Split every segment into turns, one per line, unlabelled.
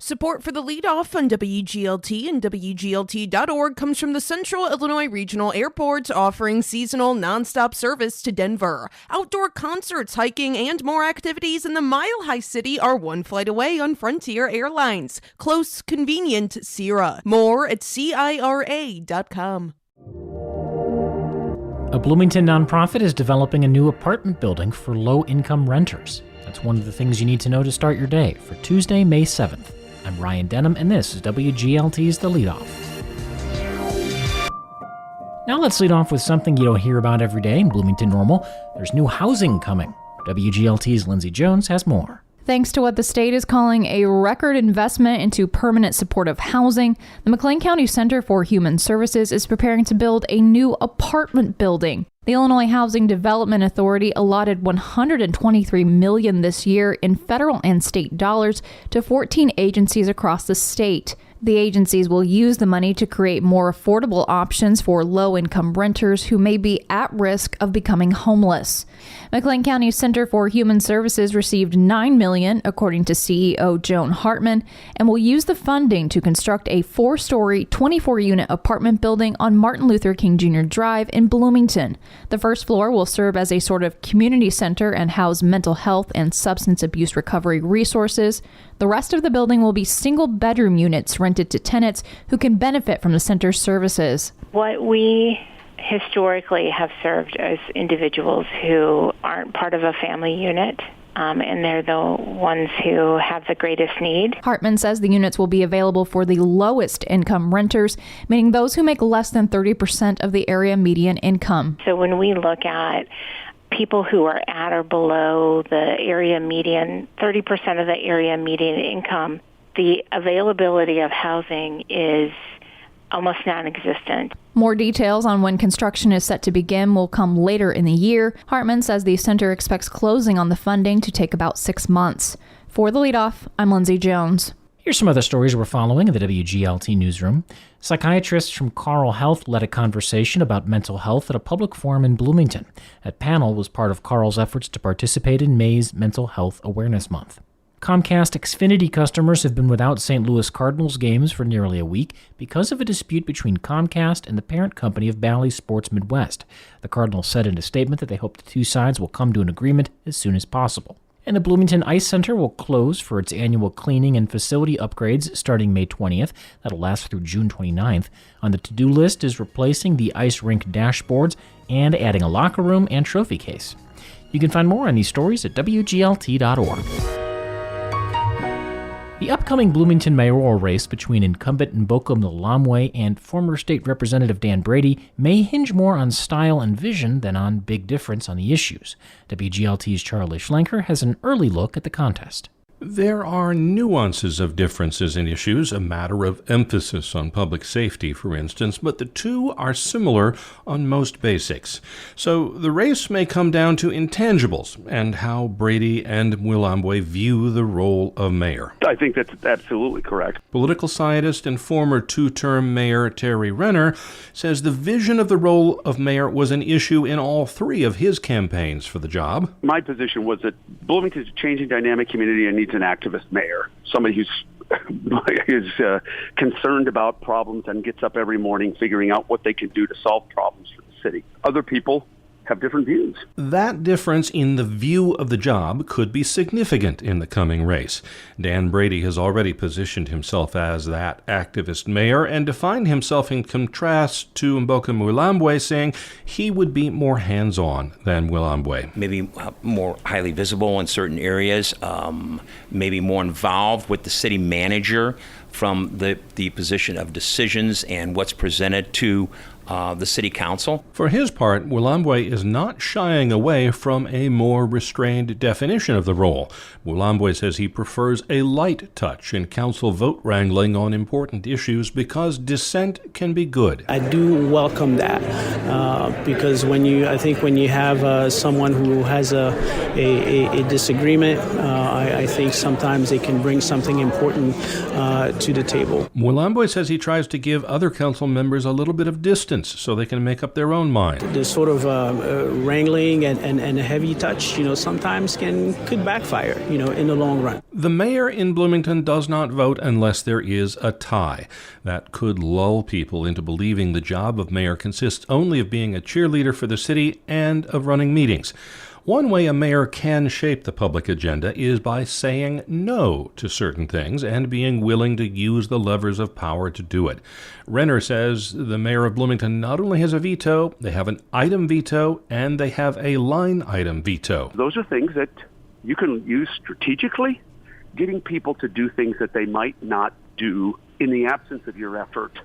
Support for the Leadoff on WGLT and WGLT.org comes from the Central Illinois Regional Airport, offering seasonal nonstop service to Denver. Outdoor concerts, hiking, and more activities in the Mile High City are one flight away on Frontier Airlines. Close, convenient, Sierra. More at CIRA.com.
A Bloomington nonprofit is developing a new apartment building for low-income renters. That's one of the things you need to know to start your day for Tuesday, May 7th. I'm Ryan Denham, and this is WGLT's The Leadoff. Now let's lead off with something you don't hear about every day in Bloomington Normal. There's new housing coming. WGLT's Lindsay Jones has more.
Thanks to what the state is calling a record investment into permanent supportive housing, the McLean County Center for Human Services is preparing to build a new apartment building. The Illinois Housing Development Authority allotted $123 million this year in federal and state dollars to 14 agencies across the state. The agencies will use the money to create more affordable options for low-income renters who may be at risk of becoming homeless. McLean County Center for Human Services received $9 million, according to CEO Joan Hartman, and will use the funding to construct a 4-story, 24-unit apartment building on Martin Luther King Jr. Drive in Bloomington. The first floor will serve as a sort of community center and house mental health and substance abuse recovery resources. The rest of the building will be single-bedroom units rented to tenants who can benefit from the center's services.
What we historically have served as individuals who aren't part of a family unit, and they're the ones who have the greatest need.
Hartman says the units will be available for the lowest income renters, meaning those who make less than 30% of the area median income.
So when we look at people who are at or below the area median, 30% of the area median income, the availability of housing is almost non-existent.
More details on when construction is set to begin will come later in the year. Hartman says the center expects closing on the funding to take about 6 months. For The Leadoff, I'm Lindsay Jones.
Here's some other stories we're following in the WGLT newsroom. Psychiatrists from Carle Health led a conversation about mental health at a public forum in Bloomington. That panel was part of Carle's efforts to participate in May's Mental Health Awareness Month. Comcast Xfinity customers have been without St. Louis Cardinals games for nearly a week because of a dispute between Comcast and the parent company of Bally Sports Midwest. The Cardinals said in a statement that they hope the two sides will come to an agreement as soon as possible. And the Bloomington Ice Center will close for its annual cleaning and facility upgrades starting May 20th. That'll last through June 29th. On the to-do list is replacing the ice rink dashboards and adding a locker room and trophy case. You can find more on these stories at WGLT.org. The upcoming Bloomington mayoral race between incumbent Mboka and former state representative Dan Brady may hinge more on style and vision than on big difference on the issues. WGLT's Charlie Schlenker has an early look at the contest.
There are nuances of differences in issues, a matter of emphasis on public safety, for instance, but the two are similar on most basics. So the race may come down to intangibles and how Brady and Mwilambwe view the role of mayor.
I think that's absolutely correct.
Political scientist and former two-term mayor Terry Renner says the vision of the role of mayor was an issue in all three of his campaigns for the job.
My position was that Bloomington is a changing dynamic community and needs an activist mayor, somebody who's concerned about problems and gets up every morning figuring out what they can do to solve problems for the city. Other people have different views.
That difference in the view of the job could be significant in the coming race. Dan Brady has already positioned himself as that activist mayor and defined himself in contrast to Mboka Mwilambwe, saying he would be more hands-on than Mwilambwe.
Maybe more highly visible in certain areas, maybe more involved with the city manager from the position of decisions and what's presented to the city council.
For his part, Mwilambwe is not shying away from a more restrained definition of the role. Mwilambwe says he prefers a light touch in council vote wrangling on important issues because dissent can be good.
I do welcome that because when you have someone who has a disagreement, I think sometimes they can bring something important to the table.
Mwilambwe says he tries to give other council members a little bit of distance distance so they can make up their own mind.
This sort of wrangling and a heavy touch, sometimes could backfire, in the long run.
The mayor in Bloomington does not vote unless there is a tie. That could lull people into believing the job of mayor consists only of being a cheerleader for the city and of running meetings. One way a mayor can shape the public agenda is by saying no to certain things and being willing to use the levers of power to do it. Renner says the mayor of Bloomington not only has a veto, they have an item veto, and they have a line item veto.
Those are things that you can use strategically, getting people to do things that they might not do in the absence of your effort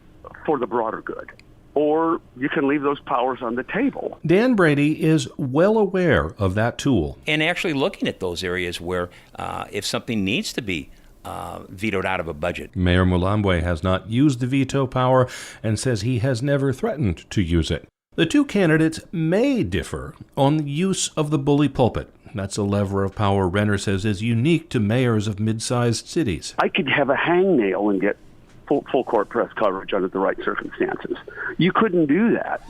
for the broader good. Or you can leave those powers on the table.
Dan Brady is well aware of that tool.
And actually looking at those areas where if something needs to be vetoed out of a budget.
Mayor Mulambwe has not used the veto power and says he has never threatened to use it. The two candidates may differ on the use of the bully pulpit. That's a lever of power Renner says is unique to mayors of mid-sized cities.
I could have a hangnail and get full court press coverage under the right circumstances. You couldn't do that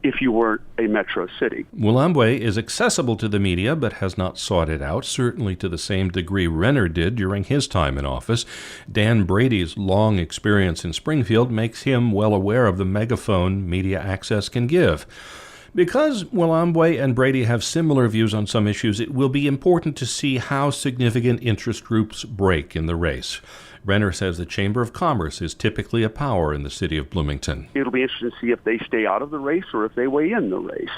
if you weren't a metro city.
Mulambwe is accessible to the media but has not sought it out, certainly to the same degree Renner did during his time in office. Dan Brady's long experience in Springfield makes him well aware of the megaphone media access can give. Because Mulambwe and Brady have similar views on some issues, it will be important to see how significant interest groups break in the race. Renner says the Chamber of Commerce is typically a power in the city of Bloomington.
It'll be interesting to see if they stay out of the race or if they weigh in the race.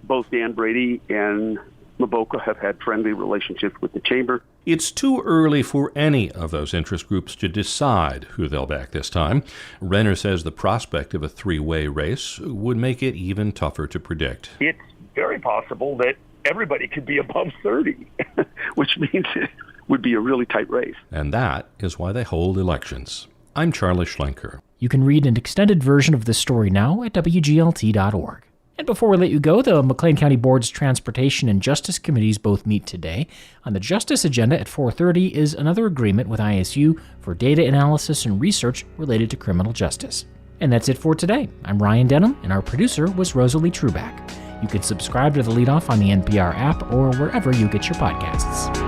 Both Dan Brady and Maboka have had friendly relationships with the Chamber.
It's too early for any of those interest groups to decide who they'll back this time. Renner says the prospect of a three-way race would make it even tougher to predict.
It's very possible that everybody could be above 30, which means it would be a really tight race.
And that is why they hold elections. I'm Charlie Schlenker.
You can read an extended version of this story now at WGLT.org. And before we let you go, the McLean County Board's Transportation and Justice Committees both meet today. On the Justice agenda at 4:30 is another agreement with ISU for data analysis and research related to criminal justice. And that's it for today. I'm Ryan Denham, and our producer was Rosalie Truback. You can subscribe to The Leadoff on the NPR app or wherever you get your podcasts.